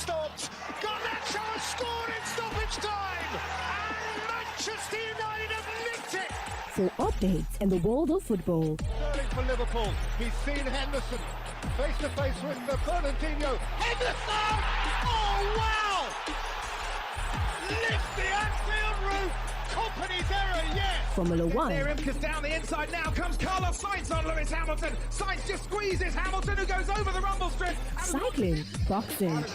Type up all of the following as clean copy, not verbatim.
stopped. Garnacho has scored in stoppage time. And Manchester United have nicked it. For updates in the world of football. Sterling for Liverpool. He's seen Henderson face to face with Fernandinho. Henderson! Oh, wow! Lift the Anfield roof. Company's error, yes. Formula One. Near him, because down the inside now comes Carlos Sainz on Lewis Hamilton. Sainz just squeezes Hamilton, who goes over the rumble strip. Cycling. Boxing.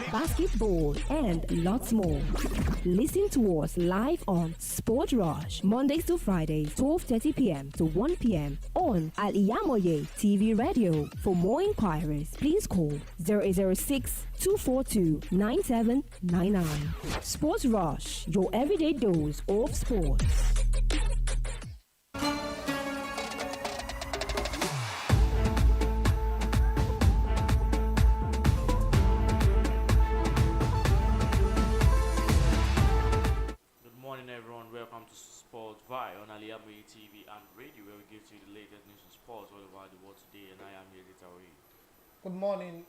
Basketball and lots more. Listen to us live on Sport Rush, Mondays to Fridays, 12:30 p.m. to 1 p.m. on Al-IyamoyeTv radio. For more inquiries, please call 0806-242-9799. Sport Rush, your everyday dose of sports. Welcome to Sportville on Al-IyamoyeTv and radio, where we give to you the latest news and sports all over the world today, and I am Yazid. Good morning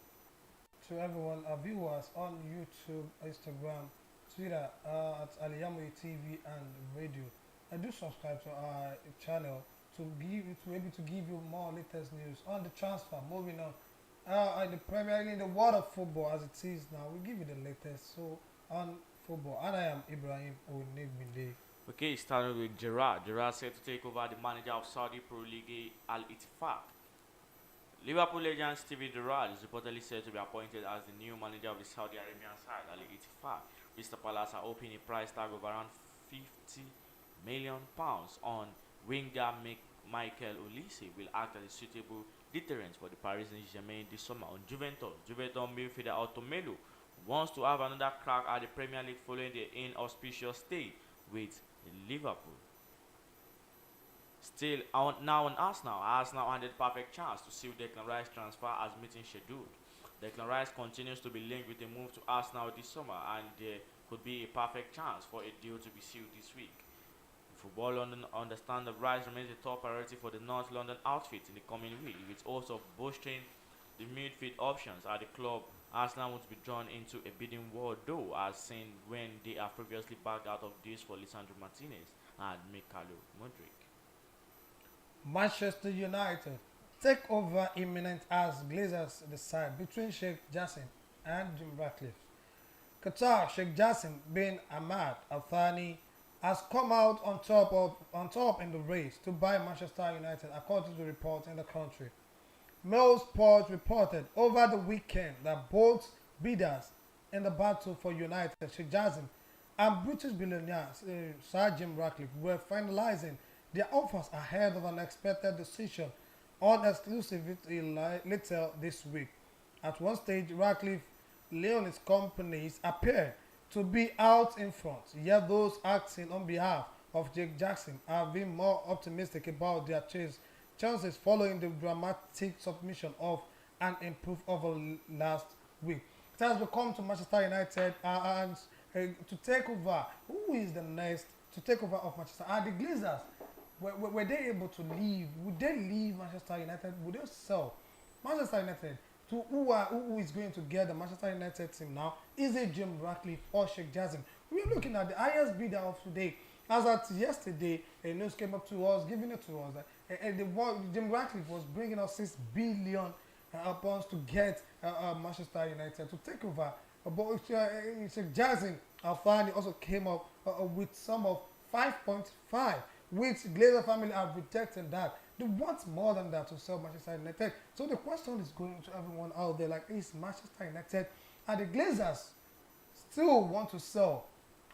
to everyone, our viewers on YouTube, Instagram, Twitter, at Al-IyamoyeTV and radio. I do subscribe to our channel to be able to give you more latest news on the transfer. Moving on, in the Premier League, in the world of football as it is now, we give you the latest. So on football, and I am Ibrahim Onigbinde. Okay, starting with Gerrard. Gerrard set to take over the manager of Saudi Pro League Al-Ittifaq. Liverpool legend Steven Gerrard is reportedly said to be appointed as the new manager of the Saudi Arabian side Al-Ittifaq. Crystal Palace are opening a price tag of around £50 million on winger Michael Olise will act as a suitable deterrent for the Paris Saint-Germain this summer on Juventus. Juventus midfielder Automelu wants to have another crack at the Premier League following the inauspicious stay with Liverpool. Still now on Arsenal had a perfect chance to seal Declan Rice's transfer as meeting scheduled. Declan Rice continues to be linked with a move to Arsenal this summer, and there could be a perfect chance for a deal to be sealed this week. Football London understand that Rice remains a top priority for the North London outfit in the coming week, with also boosting the midfield options at the club. Arsenal would be drawn into a bidding war, though, as seen when they have previously backed out of deals for Lisandro Martinez and Mikhailo Mudryk. Manchester United take over imminent as Glazers decide between Sheikh Jassim and Jim Ratcliffe. Qatar Sheikh Jassim bin Ahmad Al Thani has come out on top in the race to buy Manchester United, according to reports in the country. Mail Sports reported over the weekend that both bidders in the battle for United, Sheikh Jassim and British billionaire Sir Jim Ratcliffe, were finalizing their offers ahead of an expected decision on exclusivity later this week. At one stage, Ratcliffe Leonis companies appear to be out in front, yet those acting on behalf of Sheikh Jassim have been more optimistic about their chances following the dramatic submission of an improved offer last week. It has become to Manchester United and to take over. Who is the next to take over of Manchester? Are the Glazers? Were they able to leave? Would they leave Manchester United? Would they sell Manchester United to who is going to get the Manchester United team now? Is it Jim Ratcliffe or Sheikh Jassim? We are looking at the highest bidder of today. As at yesterday, a news came up to us, giving it to us. Jim Ratcliffe was bringing us £6 billion pounds to get Manchester United to take over. But Sheikh Jassim Al-Thani also came up with some of 5.5, which Glazer family have rejected that. They want more than that to sell Manchester United. So the question is going to everyone out there, like, is Manchester United and the Glazers still want to sell?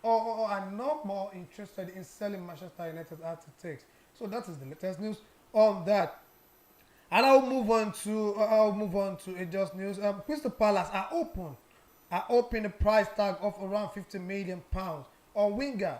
Or are not more interested in selling Manchester United as it takes? So that is the latest news on that. And I'll move on to a just news. Crystal Palace are open a price tag of around £50 million on winger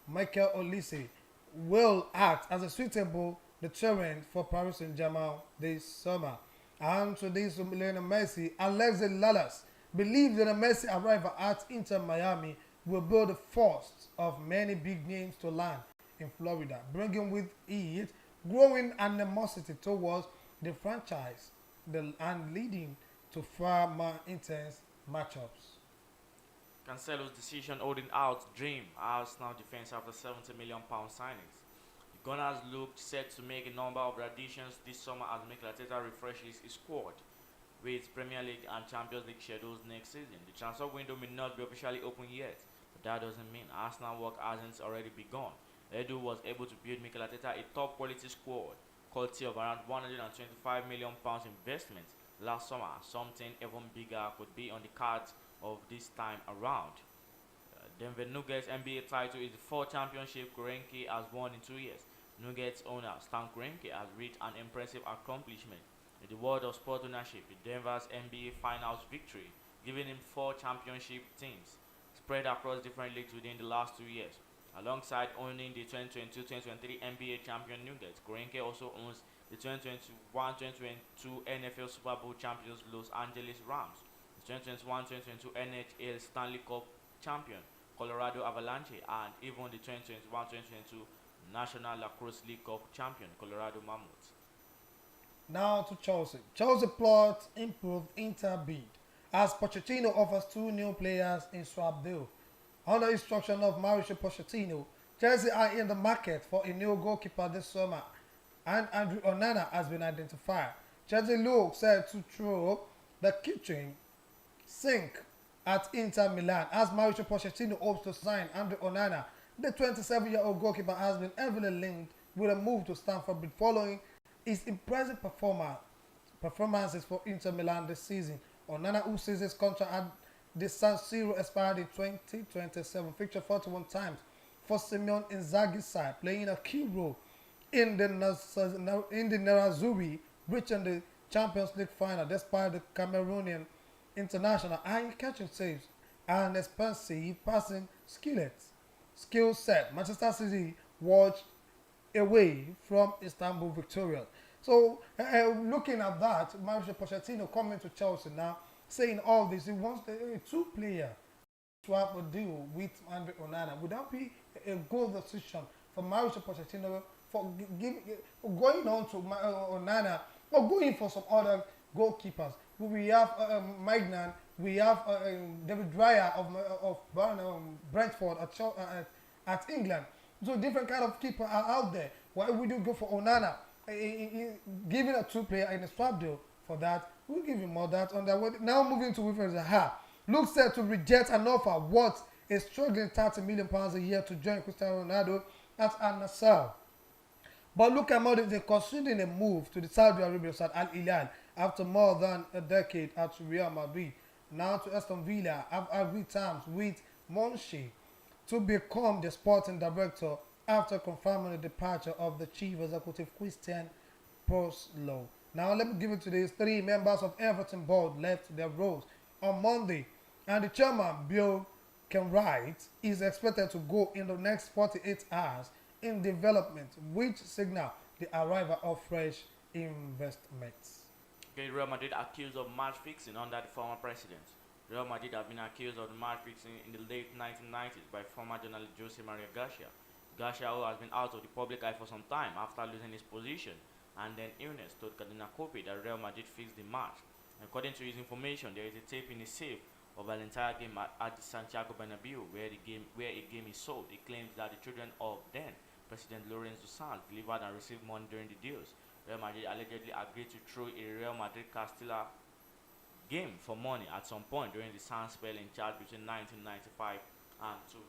Michael Olise will act as a suitable deterrent for Paris Saint-Germain this summer. And today's Lionel Messi, Alexis Lalas believes that a Messi arrival at Inter Miami will be the first of many big names to land in Florida, bringing with it growing animosity towards the franchise and leading to far more intense matchups. Cancelo's decision holding out dream Arsenal defense after £70 million signings. The Gunners looked set to make a number of additions this summer as Mikel Arteta refreshes his squad. With Premier League and Champions League schedules next season, the transfer window may not be officially open yet, but that doesn't mean Arsenal work hasn't already begun. Edu was able to build Mikel Arteta a top quality squad, quality of around £125 million investment last summer. Something even bigger could be on the cards of this time around. Denver Nuggets NBA title is the fourth championship Kroenke has won in 2 years. Nuggets owner Stan Kroenke has reached an impressive accomplishment in the world of sport ownership with Denver's NBA Finals victory, giving him 4 championship teams spread across different leagues within the last 2 years. Alongside owning the 2022-2023 NBA champion Nuggets, Kroenke also owns the 2021-2022 NFL Super Bowl champions Los Angeles Rams, the 2021-2022 NHL Stanley Cup champion Colorado Avalanche, and even the 2021-2022 National Lacrosse League Cup champion Colorado Mammoths. Now to Chelsea. Chelsea plots improved Inter bid as Pochettino offers 2 new players in Sportville. Under instruction of Mauricio Pochettino, Chelsea are in the market for a new goalkeeper this summer, and Andrew Onana has been identified. Chelsea looks set to throw the kitchen sink at Inter Milan as Mauricio Pochettino hopes to sign Andrew Onana. The 27-year-old goalkeeper has been heavily linked with a move to Stamford Bridge following his impressive performances for Inter Milan this season. Onana, who sees his contract at the San Siro expired in 2027, featured 41 times for Simone Inzaghi's side, playing a key role in the Nerazzurri reaching the Champions League final despite the Cameroonian international eye-catching saves and expensive passing skill set. Manchester City watched away from Istanbul victorious. So looking at that, Mauricio Pochettino coming to Chelsea now, saying all this, he wants a 2-player swap a deal with Andrew Onana. Would that be a good decision for Mauricio Pochettino for going on to Onana or going for some other goalkeepers? We have Magnan, we have David Raya of Brentford at England. So different kind of keepers are out there. Why would you go for Onana? Giving a 2-player in a swap deal for that, we'll give you more that on that way. Now moving to Wilfred Zaha. Looks set to reject an offer worth a struggling £30 million a year to join Cristiano Ronaldo at Al Nassr. But look at more they're considering a move to the Saudi Arabia side Al-Hilal after more than a decade at Real Madrid. Now to Aston Villa have agreed terms with Monchi to become the sporting director after confirming the departure of the chief executive Christian Poslow. Now let me give it to these 3 members of Everton board left their roles on Monday, and the chairman Bill Kenwright is expected to go in the next 48 hours in development, which signal the arrival of fresh investments. Okay, Real Madrid accused of match fixing under the former president. Real Madrid have been accused of match fixing in the late 1990s by former journalist Jose Maria Garcia. Garcia, who has been out of the public eye for some time after losing his position and then illness, told Cardinal Cope that Real Madrid fixed the match. According to his information, there is a tape in the safe of an entire game at the Santiago Bernabeu where a game is sold. He claims that the children of then President Lorenzo Sanz delivered and received money during the deals. Real Madrid allegedly agreed to throw a Real Madrid Castilla game for money at some point during the Sanz spell in charge between 1995 and 2000.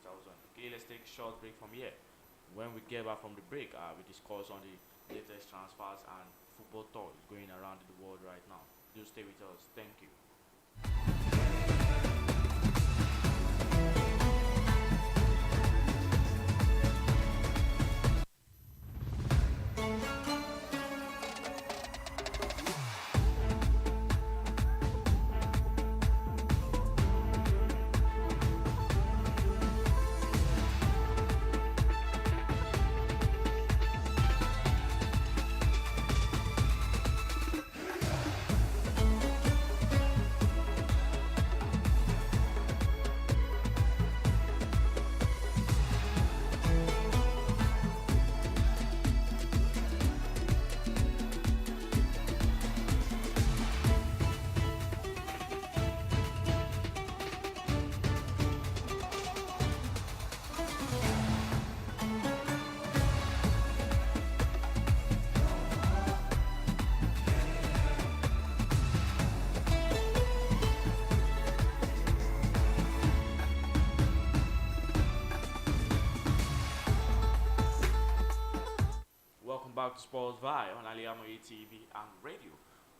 Okay, let's take a short break from here. When we get back from the break, we discuss on the latest transfers and football toys going around the world right now. Do stay with us. Thank you. back to Sportville on Al-IyamoyeTv and radio.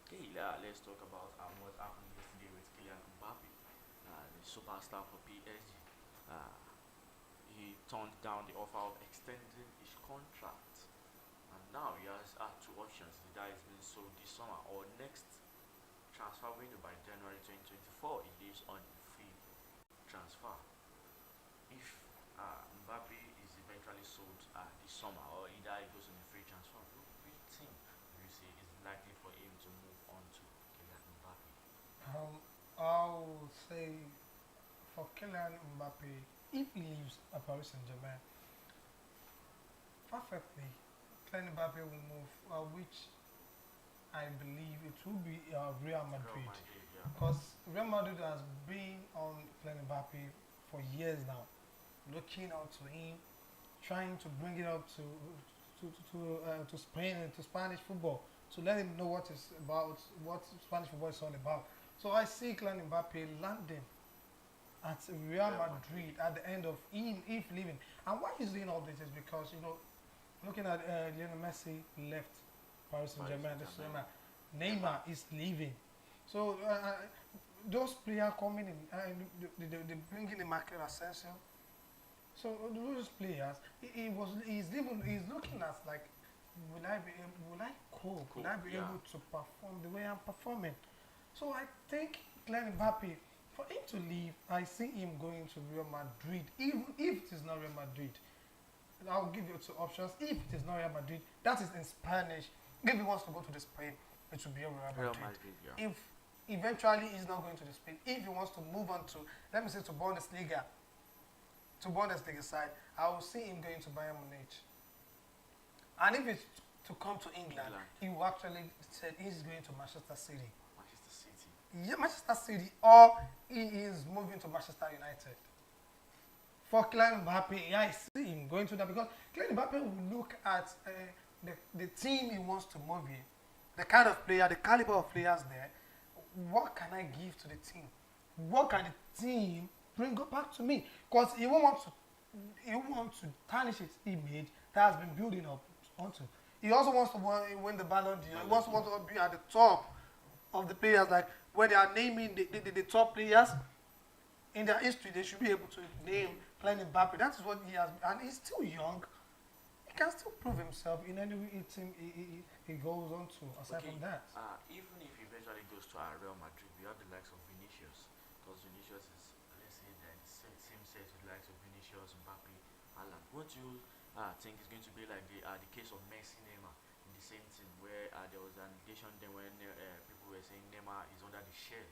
Okay, let's talk about what happened yesterday with Kylian Mbappe, the superstar for PSG. Uh, he turned down the offer of extending his contract, and now he has two options. The guy is being sold this summer or next transfer window by January 2024. He lives on free transfer. If Mbappe is eventually sold this summer, or either he goes on a free transfer, which team do you say is likely for him to move on to Kylian Mbappe? I'll say for Kylian Mbappe, if he leaves Paris Saint-Germain, perfectly, Kylian Mbappe will move, which I believe it will be Real Madrid. Yeah. Because Real Madrid has been on Kylian Mbappe for years now, looking out to him, trying to bring it up to Spain and to Spanish football, to let him know what is about, what Spanish football is all about. So I see Kylian Mbappe landing at Real Madrid at the end of him if leaving. And why he's doing all this is because, you know, looking at Lionel Messi left Paris Saint-Germain this summer, Neymar is leaving. So those players coming in, they bring in the Marcel Asensio. So those players, he's looking at like, will I cope? Will I be able to perform the way I'm performing? So I think Kylian Mbappe, for him to leave, I see him going to Real Madrid. Even if it is not Real Madrid, I'll give you two options. If it is not Real Madrid, that is in Spanish. If he wants to go to the Spain, it will be a Real Madrid. Yeah. If eventually he's not going to the Spain, if he wants to move on to, let me say, to Bundesliga side, I will see him going to Bayern Munich. And if it's to come to England, he will actually said he's going to Manchester City. Manchester City. Yeah, Manchester City, or he is moving to Manchester United. For Kylian Mbappe, yeah, I see him going to that because Kylian Mbappe will look at the team he wants to move in, the kind of player, the caliber of players there. What can I give to the team? What can the team bring back to me? Because he wants to tarnish its image that has been building up onto. He also wants to win the Ballon d'Or. He also wants to be at the top of the players. Like when they are naming the top players in their history, they should be able to name Kylian Mbappe. That is what he has, and he's still young. He can still prove himself in any team he goes on to. Aside from that, Even if he eventually goes to Real Madrid, we have the likes of Vinicius, because Vinicius is, let's say, the same set with the likes of Vinicius, Mbappe, Alan. Won't you think it's going to be like the case of Messi, Neymar in the same team, where there was an allegation then when people were saying Neymar is under the shell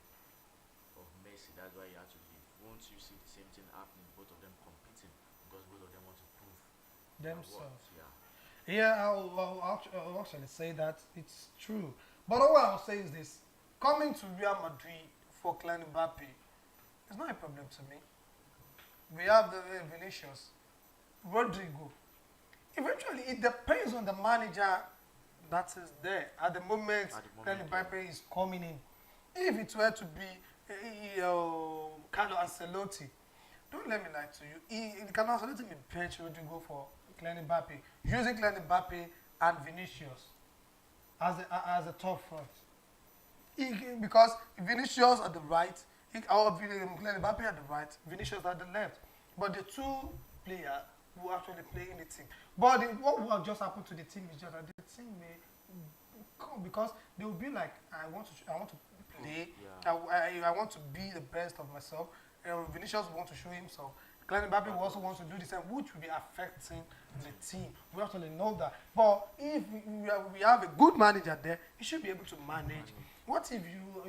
of Messi, that's why he had to leave. Won't you see the same thing happening, both of them competing, because both of them want to prove themselves. Yeah. I'll actually say that it's true. But all I'll say is this: coming to Real Madrid for Kylian Mbappe is not a problem to me. We have the Vinicius, Rodrigo. Eventually, it depends on the manager that is there at the moment. Kylian Mbappe is coming in. If it were to be Carlo Ancelotti, don't let me lie to you. Carlo Ancelotti will bench Rodrigo for Kylian Mbappe, using Kylian Mbappe and Vinicius as a top front. Because Vinicius at the right, or Kylian Mbappe at the right, Vinicius at the left. But the two players who actually play in the team. But what will just happen to the team is just that the team may come because they will be like, I want to play. I want to be the best of myself. Vinicius wants to show himself. Kylian Mbappe also wants to do the same, which will be affecting the team. We actually know that. But if we have a good manager there, he should be able to manage. What if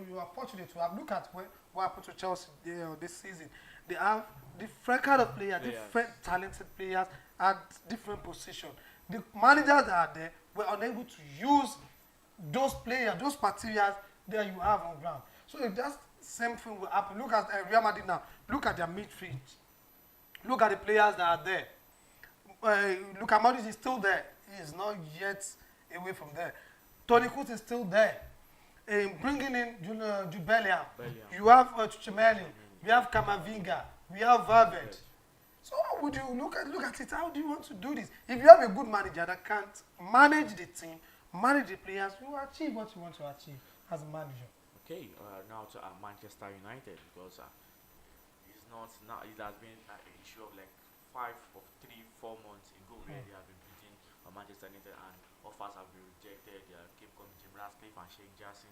you are fortunate to have, look at what happened to Chelsea this season. They have different kind of players, different talented players at different positions. The managers that are there were unable to use those players, those materials that you have on ground. So if that same thing will happen, look at Real Madrid now. Look at their midfield. Look at the players that are there. Luka Modric is still there. He is not yet away from there. Toni Kroos is still there. Bringing in Jude Bellingham. You have Tchouaméni. We have Camavinga. We have Valverde. So how would you look at it? How do you want to do this? If you have a good manager that can't manage the team, manage the players, you will achieve what you want to achieve as a manager. Okay, now to Manchester United, because it's not now. It has been an issue of like 4 months ago where they have been beating Manchester United and offers have been rejected. They keep coming, Jim Ratcliffe and Sheikh Jassin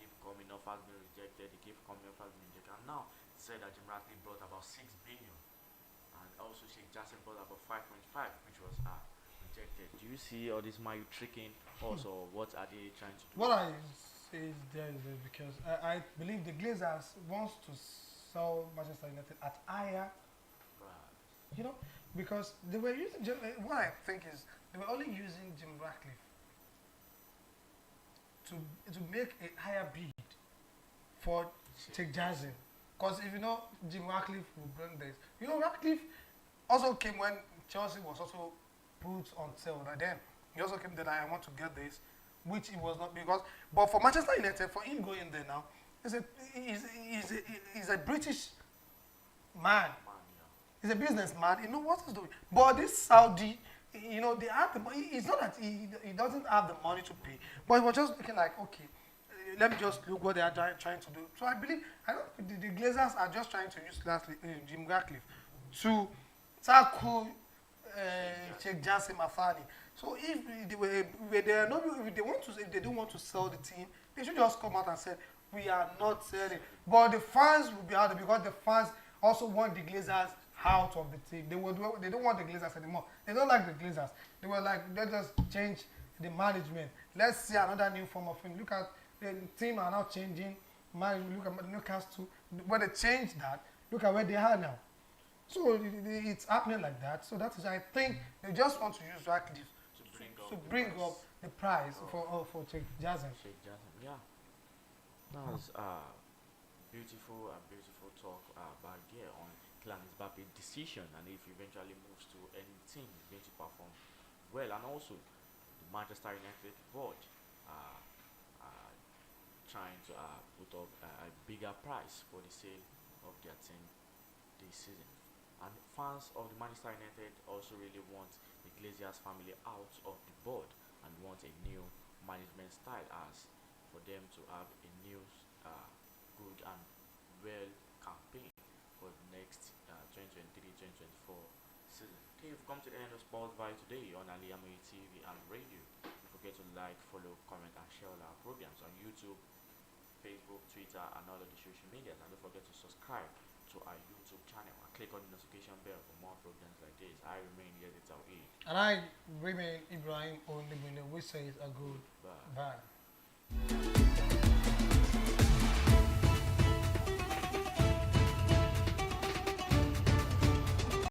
keep coming, offers being rejected. They keep coming, offers being rejected. And now it said that Jim Ratcliffe brought about 6 billion, and also Sheikh Jassin brought about 5.5, which was rejected. Do you see all this money tricking? Also, what are they trying to do? What I say is there is this because I believe the Glazers wants to sell Manchester United at higher, you know, because they were using what I think is they were only using Jim Ratcliffe to make a higher bid for Sheikh Jassin. Because if you know Jim Ratcliffe will bring this, you know Ratcliffe also came when Chelsea was also put on sale. And then he also came that I want to get this, which it was not because. But for Manchester United, for him going there now, he's a British man. He's a businessman. You know what he's doing. But this Saudi, you know, they have the money. It's not that he doesn't have the money to pay, but he was just looking like, okay, let me just look what they are trying to do. So I believe the Glazers are just trying to use Jim Ratcliffe to tackle Sheikh Jassim Afani. So if they don't want to sell the team, they should just come out and say we are not selling. But the fans will be out there because the fans also want the Glazers out of the team. They don't want the Glazers anymore. They don't like the Glazers. They were like, let's just change the management. Let's see another new form of thing. Look at the team are now changing. Look at Newcastle. When they change that, look at where they are now. So it's happening like that. So that is, I think, they just want to use Ratcliffe to bring up the price for Sheikh Jassim. Yeah. That was beautiful talk back here on Kylian Mbappe's decision, and if he eventually moves to any team, he's going to perform well. And also, the Manchester United board trying to put up a bigger price for the sale of their team this season. And fans of the Manchester United also really want the Glazers family out of the board and want a new management style as for them to have a new good and well campaign for the next 2023-2024 season. Okay, we've come to the end of Sportville today on Al-IyamoyeTv and radio. Don't forget to like, follow, comment and share all our programs on YouTube, Facebook, Twitter and all of the social media. And don't forget to subscribe to our YouTube channel and click on the notification bell for more programs like this. I remain Yazid Taoheed. And I remain Ibrahim Onigbinde, which says a good bye.